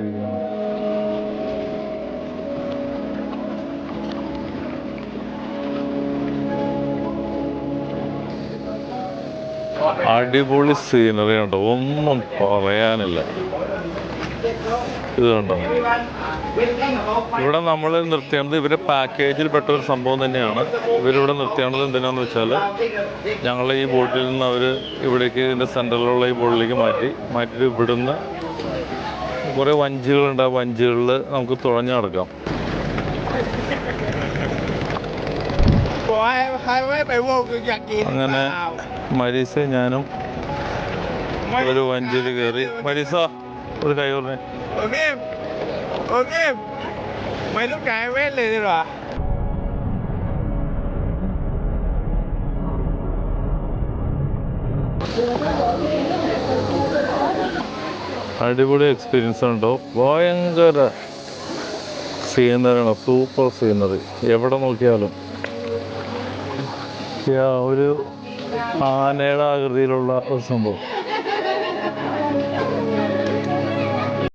ചെയ്തുകൊണ്ടിരിക്കുകയാണ്. അടിപൊളി സീനറി ഉണ്ടോ, ഒന്നും പറയാനില്ല. ഇത് കണ്ടോ, ഇവിടെ നമ്മൾ നിർത്തേണ്ടത് ഇവരെ പാക്കേജിൽ പെട്ട ഒരു സംഭവം തന്നെയാണ്. ഇവരിവിടെ നിർത്തേണ്ടത് എന്തിനാന്ന് വെച്ചാൽ, ഞങ്ങളെ ഈ ബോട്ടിൽ നിന്ന് അവർ ഇവിടേക്ക് ഇതിൻ്റെ സെൻറ്ററിലുള്ള ഈ ബോട്ടിലേക്ക് മാറ്റിയിട്ട് ഇവിടുന്ന് കുറേ വഞ്ചികളുണ്ട്. ആ വഞ്ചികളിൽ നമുക്ക് തുഴഞ്ഞു നടക്കാം. അങ്ങനെ മരീസ ഞാനും ഒരു വഞ്ചിയിൽ കയറി. മരീസ ഒരു കൈ പറഞ്ഞേ. അടിപൊളി എക്സ്പീരിയൻസ് ഉണ്ടോ, ഭയങ്കര സീനറിയാണ്, സൂപ്പർ സീനറി. എവിടെ നോക്കിയാലും ഒരു ആനയുടെ ആകൃതിയിലുള്ള ഒരു സംഭവം.